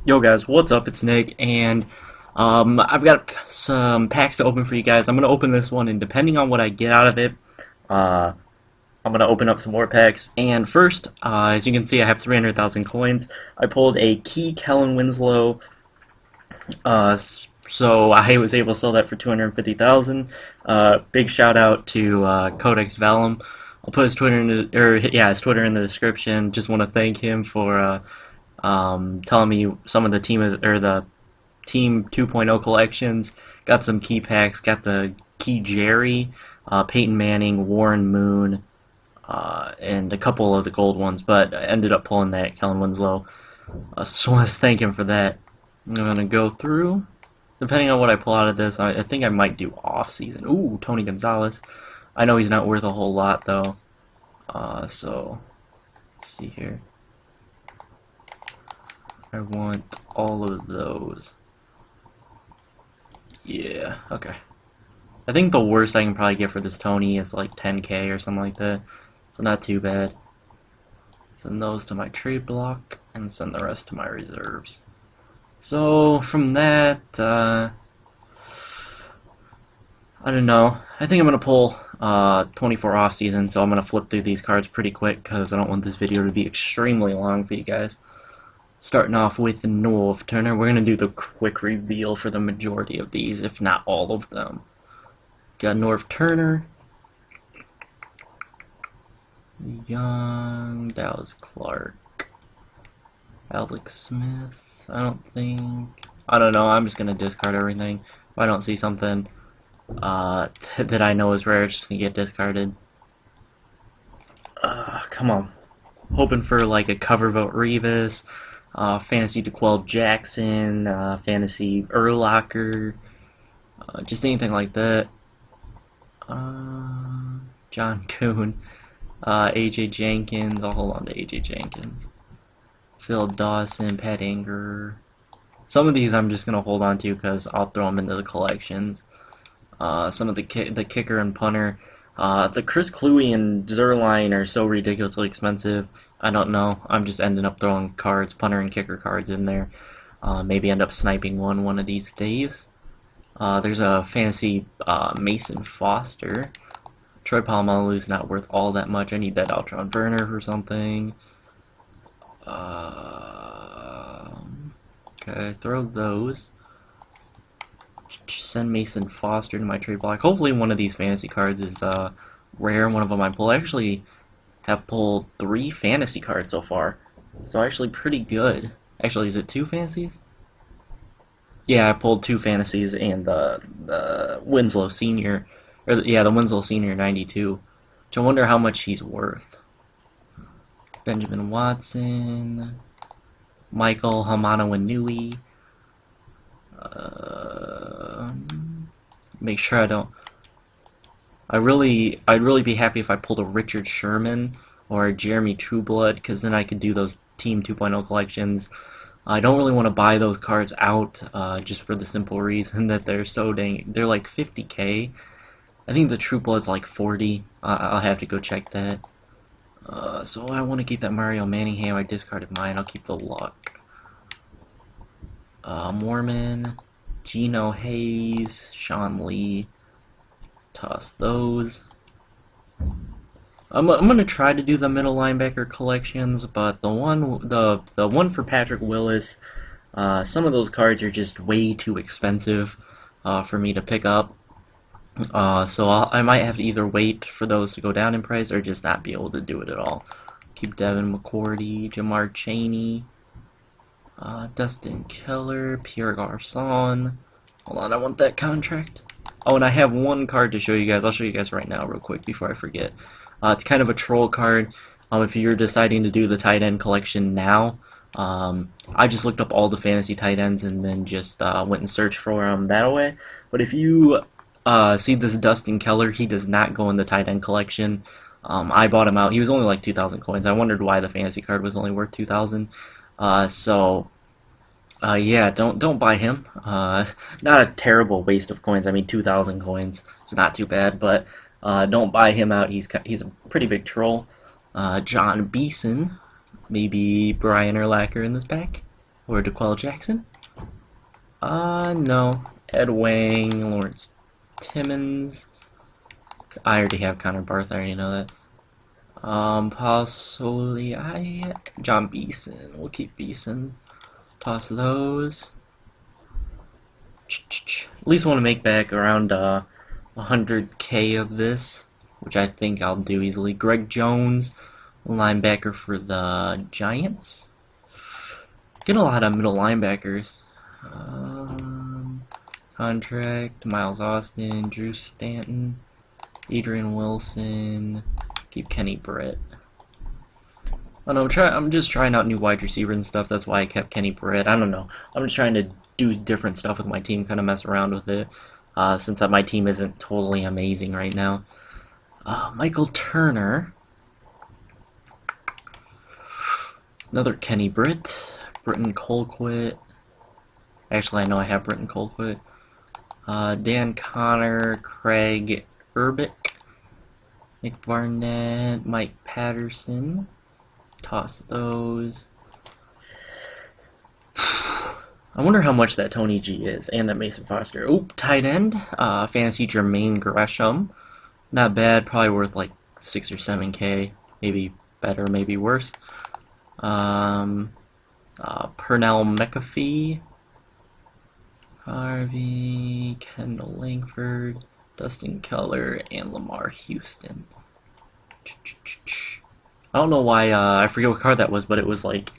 Yo guys, what's up? It's Nick, and I've got some packs to open for you guys. I'm gonna open this one, and depending on what I get out of it, uh, I'm gonna open up some more packs. And first, as you can see, I have 300,000 coins. I pulled a key Kellen Winslow, so I was able to sell that for 250,000. Big shout out to Codex Vellum. I'll put his Twitter his Twitter in the description. Just want to thank him for telling me some of the the Team 2.0 collections. Got some key packs. Got the key Jerry, Peyton Manning, Warren Moon, and a couple of the gold ones. But I ended up pulling that Kellen Winslow. So let's thank him for that. I'm gonna go through. Depending on what I pull out of this, I think I might do off-season. Ooh, Tony Gonzalez. I know he's not worth a whole lot though. So let's see here. I want all of those. Yeah, okay. I think the worst I can probably get for this Tony is like 10k or something like that. So not too bad. Send those to my trade block and send the rest to my reserves. So from that, I don't know. I think I'm gonna pull 24 off season, so I'm gonna flip through these cards pretty quick because I don't want this video to be extremely long for you guys. Starting off with Norv Turner, we're gonna do the quick reveal for the majority of these, if not all of them. Got Norv Turner, Young, Dallas Clark, Alex Smith. I don't know. I'm just gonna discard everything. If I don't see something that I know is rare, it's just gonna get discarded. Come on. Hoping for like a cover vote Revis, fantasy DeQuell Jackson, fantasy Urlacher, just anything like that. John Kuhn, AJ Jenkins. I'll hold on to AJ Jenkins. Phil Dawson, Pat Anger. Some of these I'm just gonna hold on to because I'll throw them into the collections. Some of the kicker and punter. The Chris Cluey and Zerline are so ridiculously expensive. I don't know. I'm just ending up throwing cards, punter and kicker cards in there. Maybe end up sniping one of these days. There's a fantasy Mason Foster. Troy Polamalu's not worth all that much. I need that Altron Burner for something. Okay, throw those. Send Mason Foster to my trade block. Hopefully one of these fantasy cards is rare. One of them I pull. I actually have pulled 3 fantasy cards so far. So actually pretty good. Actually, is it 2 fantasies? Yeah, I pulled 2 fantasies and the Winslow Senior. The Winslow Senior 92. Which I wonder how much he's worth. Benjamin Watson, Michael Hamanawanui. Make sure I don't. I'd really be happy if I pulled a Richard Sherman or a Jeremy Trueblood, because then I could do those Team 2.0 collections. I don't really want to buy those cards out, just for the simple reason that they're so they're like 50k. I think the Trueblood's like 40. I'll have to go check that. So I want to keep that Mario Manningham. I discarded mine. I'll keep the Luck. Mormon, Geno Hayes, Sean Lee. Toss those. I'm gonna try to do the middle linebacker collections, but the one for Patrick Willis, some of those cards are just way too expensive for me to pick up. So I might have to either wait for those to go down in price or just not be able to do it at all. Keep Devin McCourty, Jamar Chaney, Dustin Keller, Pierre Garçon. Hold on, I want that contract. Oh, and I have one card to show you guys. I'll show you guys right now real quick before I forget. It's kind of a troll card. If you're deciding to do the tight end collection now, I just looked up all the fantasy tight ends and then just went and searched for them that way. But if you see this Dustin Keller, he does not go in the tight end collection. I bought him out. He was only like 2,000 coins. I wondered why the fantasy card was only worth 2,000. Yeah, don't buy him. Not a terrible waste of coins. I mean, 2,000 coins. It's not too bad, but don't buy him out. He's a pretty big troll. John Beeson, maybe Brian Urlacher in this pack. Or DeQuell Jackson? No. Ed Wang, Lawrence Timmons. I already have Connor Barth, I already know that. Possibly John Beeson. We'll keep Beeson. Toss those. At least want to make back around 100K of this, which I think I'll do easily. Greg Jones, linebacker for the Giants. Get a lot of middle linebackers. Contract, Miles Austin, Drew Stanton, Adrian Wilson, keep Kenny Britt. I don't know, I'm just trying out new wide receivers and stuff, that's why I kept Kenny Britt. I don't know, I'm just trying to do different stuff with my team, kind of mess around with it, since my team isn't totally amazing right now. Michael Turner. Another Kenny Britt. Britton Colquitt. Actually, I know I have Britton Colquitt. Dan Connor, Craig Urbick, Nick Barnett, Mike Patterson. Toss those. I wonder how much that Tony G is, and that Mason Foster. Oop, tight end. Fantasy Jermaine Gresham. Not bad, probably worth like 6 or 7K. Maybe better, maybe worse. Pernell McAfee. Harvey, Kendall Langford, Dustin Keller, and Lamar Houston. I don't know why, I forget what card that was, but it was like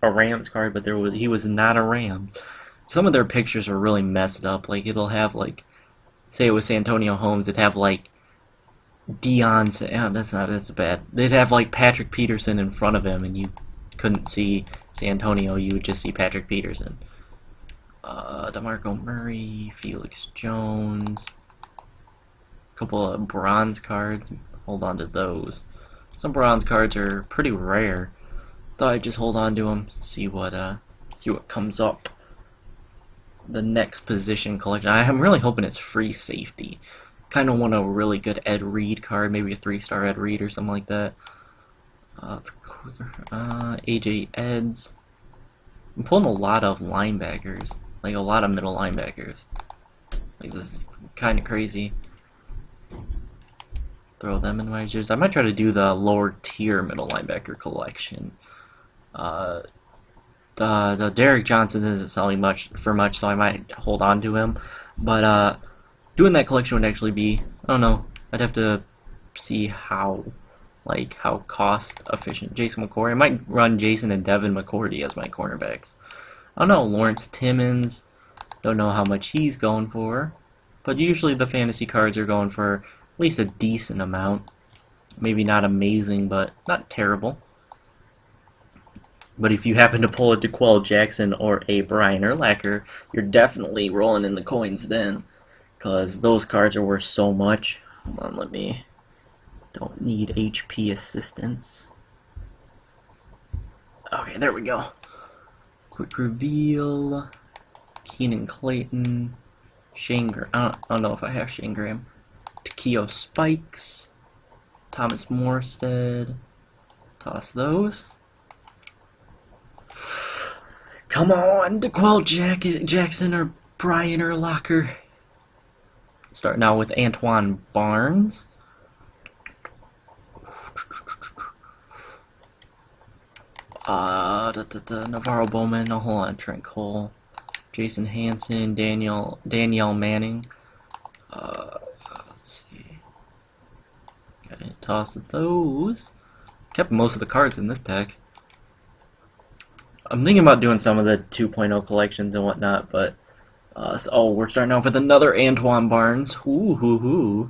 a Rams card, but he was not a Ram. Some of their pictures are really messed up. Like, it'll have, like, say it was Santonio Holmes, it'd have, like, that's bad. They'd have, like, Patrick Peterson in front of him, and you couldn't see Santonio, you would just see Patrick Peterson. DeMarco Murray, Felix Jones, a couple of bronze cards. Hold on to those. Some bronze cards are pretty rare. Thought I'd just hold on to them, see what comes up. The next position collection. I'm really hoping it's free safety. Kind of want a really good Ed Reed card, maybe a 3-star Ed Reed or something like that. AJ Eds. I'm pulling a lot of linebackers, like a lot of middle linebackers. Like, this is kind of crazy. Throw them in my jersey. I might try to do the lower tier middle linebacker collection. The Derek Johnson isn't selling much, so I might hold on to him. But doing that collection would actually be, I don't know, I'd have to see how cost efficient. Jason McCourty. I might run Jason and Devin McCourty as my cornerbacks. I don't know, Lawrence Timmons. Don't know how much he's going for. But usually the fantasy cards are going for at least a decent amount. Maybe not amazing, but not terrible. But if you happen to pull a DeQuell Jackson or a Brian Urlacher, you're definitely rolling in the coins then. Because those cards are worth so much. Hold on, don't need HP assistance. Okay, there we go. Quick reveal. Keenan Clayton. Shane Graham. I don't know if I have Shane Graham. Takeo Spikes. Thomas Morstead. Toss those. Come on, DeQuell Jackson or Brian Urlacher. Starting out with Antoine Barnes. Navarro Bowman, no, hold on, Trent Cole, Jason Hansen, Danielle Manning. Let's see. Okay, toss those. Kept most of the cards in this pack. I'm thinking about doing some of the 2.0 collections and whatnot, but oh, we're starting off with another Antoine Barnes. Ooh.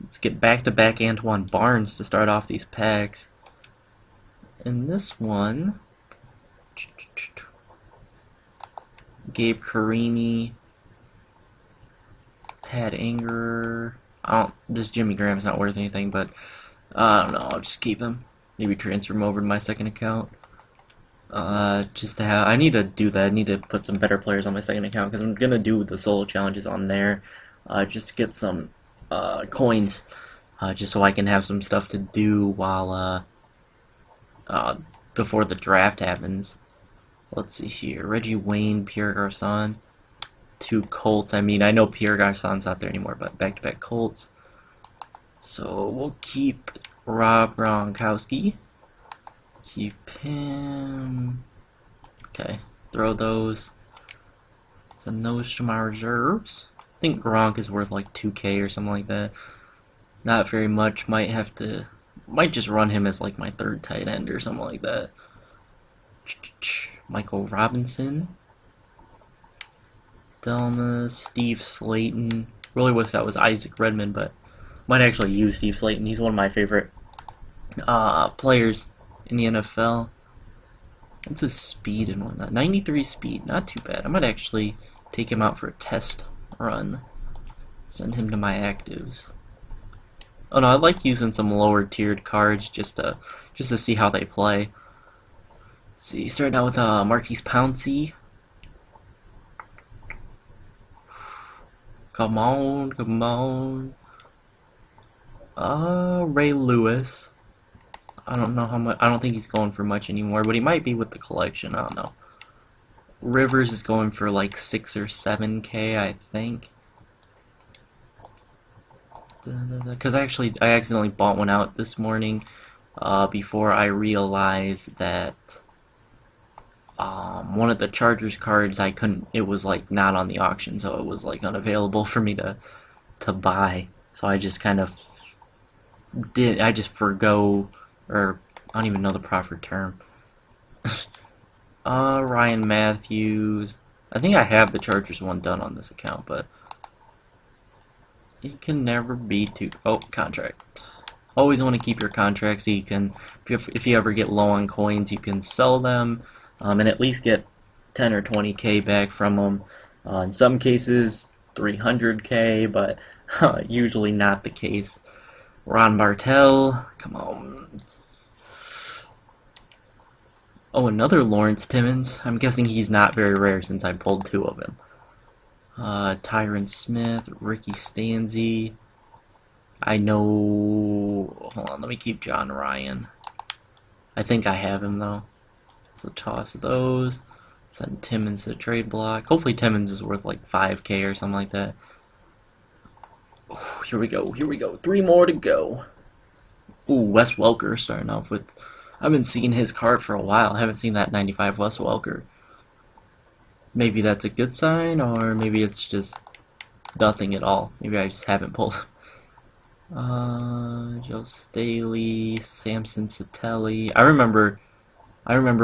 Let's get back-to-back Antoine Barnes to start off these packs. In this one, Gabe Carini, Pat Anger. This Jimmy Graham's not worth anything, but I don't know. I'll just keep him. Maybe transfer him over to my second account. Just to have. I need to do that. I need to put some better players on my second account because I'm gonna do the solo challenges on there, just to get some coins, just so I can have some stuff to do while before the draft happens. Let's see here. Reggie Wayne, Pierre Garçon. 2 Colts. I mean, I know Pierre Garçon's not there anymore, but back-to-back Colts. So we'll keep Rob Gronkowski. Keep him. Okay, throw those. Send those to my reserves. I think Gronk is worth like 2K or something like that. Not very much. Might just run him as like my 3rd tight end or something like that. Michael Robinson. Delma, Steve Slayton. Really wish that was Isaac Redmond, but might actually use Steve Slayton. He's one of my favorite players in the NFL. What's his speed and whatnot? 93 speed, not too bad. I might actually take him out for a test run. Send him to my actives. Oh no, I like using some lower tiered cards just to see how they play. Let's see, starting out with Marquise Pouncey. Come on, come on. Ray Lewis. I don't know how much. I don't think he's going for much anymore, but he might be with the collection. I don't know. Rivers is going for like 6 or 7K, I think. Because I accidentally bought one out this morning before I realized that one of the Chargers cards I couldn't. It was like not on the auction, so it was like unavailable for me to buy. So I just kind of did. I just forgo, or I don't even know the proper term. Ryan Matthews. I think I have the Chargers one done on this account, but it can never be too. Oh, contract. Always want to keep your contracts so you can, if you ever get low on coins, you can sell them and at least get 10 or 20K back from them. In some cases, 300K, but usually not the case. Ron Bartel, come on. Oh, another Lawrence Timmons. I'm guessing he's not very rare since I pulled 2 of him. Tyron Smith, Ricky Stanzi. I know. Hold on, let me keep John Ryan. I think I have him though. So toss those. Send Timmons to trade block. Hopefully Timmons is worth like 5K or something like that. Oh, here we go. Here we go. 3 more to go. Ooh, Wes Welker starting off with. I've been seeing his card for a while. I haven't seen that 95 Wes Welker. Maybe that's a good sign, or maybe it's just nothing at all. Maybe I just haven't pulled him. Joe Staley, Samson Satelli. I remember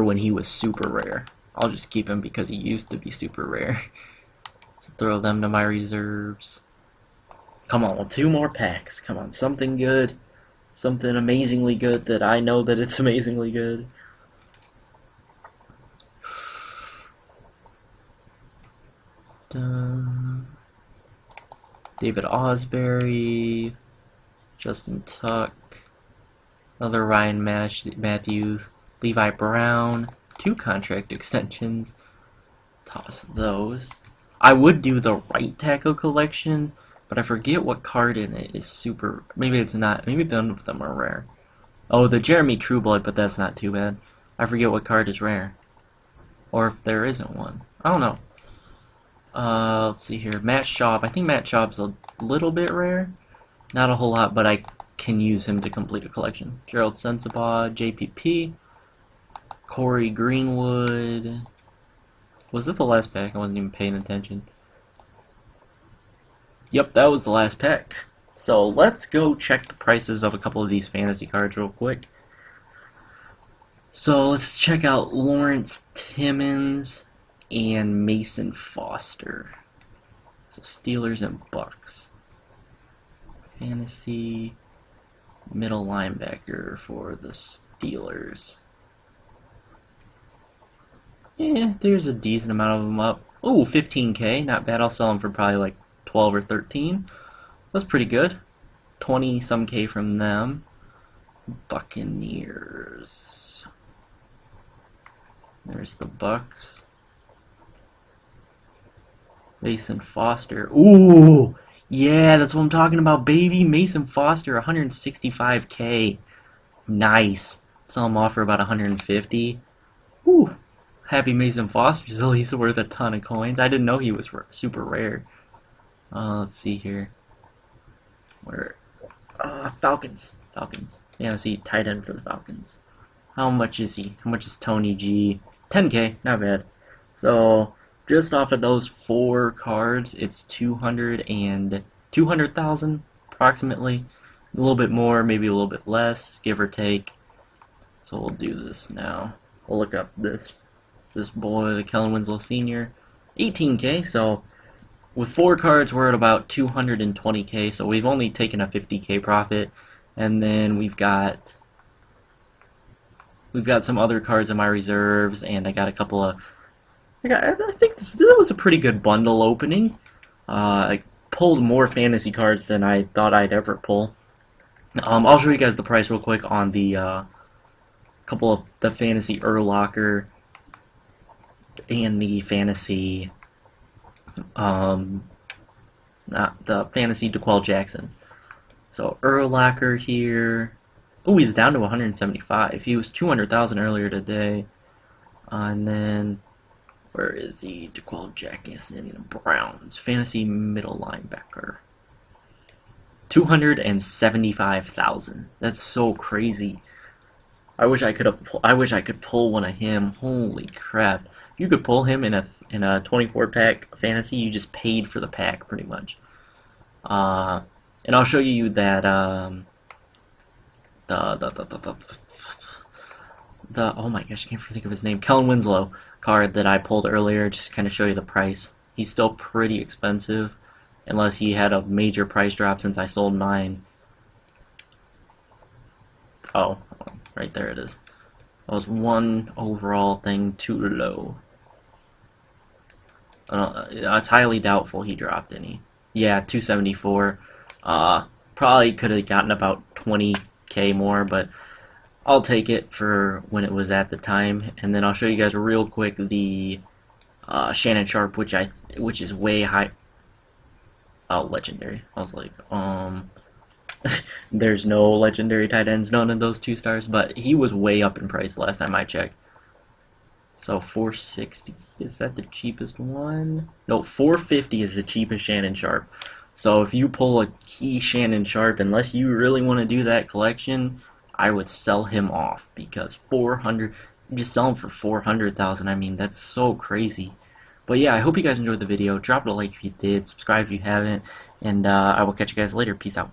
when he was super rare. I'll just keep him because he used to be super rare. So throw them to my reserves. Come on, well, 2 more packs. Come on, something good. Something amazingly good that I know that it's amazingly good. David Osbury, Justin Tuck, another Ryan Matthews, Levi Brown, 2 contract extensions. Toss those. I would do the right tackle collection, but I forget what card in it is super. Maybe it's not. Maybe none of them are rare. Oh, the Jeremy Trueblood, but that's not too bad. I forget what card is rare, or if there isn't one. I don't know. Let's see here. Matt Schaub. I think Matt Schaub's a little bit rare. Not a whole lot, but I can use him to complete a collection. Gerald Sensabaugh, JPP, Corey Greenwood. Was that the last pack? I wasn't even paying attention. Yep, that was the last pack. So let's go check the prices of a couple of these fantasy cards real quick. So let's check out Lawrence Timmons and Mason Foster. So Steelers and Bucks. Fantasy middle linebacker for the Steelers. Yeah, there's a decent amount of them up. Oh, 15K, not bad. I'll sell them for probably like 12 or 13. That's pretty good. 20 some K from them. Buccaneers. There's the Bucks. Mason Foster. Ooh, yeah, that's what I'm talking about, baby. Mason Foster, 165K. Nice. Sell him off for about 150. Ooh, Happy Mason Foster's at least worth a ton of coins. I didn't know he was super rare. Let's see here. Where? Falcons. Falcons. Yeah, see, tight end for the Falcons. How much is he? How much is Tony G? 10K, not bad. So, just off of those 4 cards, it's 200,000 approximately. A little bit more, maybe a little bit less, give or take. So we'll do this now. We'll look up this boy, the Kellen Winslow Sr. 18K. So with 4 cards, we're at about 220K. So we've only taken a 50K profit, and then we've got some other cards in my reserves, and I got a couple of. I think that was a pretty good bundle opening. I pulled more fantasy cards than I thought I'd ever pull. I'll show you guys the price real quick on the couple of the fantasy Urlacher and the fantasy not the fantasy DeQuell Jackson. So Urlacher here. Oh, he's down to 175. He was 200,000 earlier today. And then where is he? DeQuell Jackson, Browns fantasy middle linebacker. 275,000. That's so crazy. I wish I could pull one of him. Holy crap! If you could pull him in a 24-pack fantasy, you just paid for the pack pretty much. And I'll show you that the oh my gosh, I can't think of his name. Kellen Winslow card that I pulled earlier. Just to kind of show you the price. He's still pretty expensive. Unless he had a major price drop since I sold mine. Oh, right there it is. That was one overall thing too low. It's highly doubtful he dropped any. Yeah, 274. Probably could have gotten about 20K more, but I'll take it for when it was at the time. And then I'll show you guys real quick the Shannon Sharp, which is way high. Oh, legendary. I was like, there's no legendary tight ends, none of those 2 stars, but he was way up in price last time I checked. So 460, is that the cheapest one? No, 450 is the cheapest Shannon Sharp. So if you pull a key Shannon Sharp, unless you really want to do that collection, I would sell him off, because 400, just sell him for 400,000. I mean, that's so crazy. But yeah, I hope you guys enjoyed the video. Drop it a like if you did, subscribe if you haven't, and I will catch you guys later. Peace out.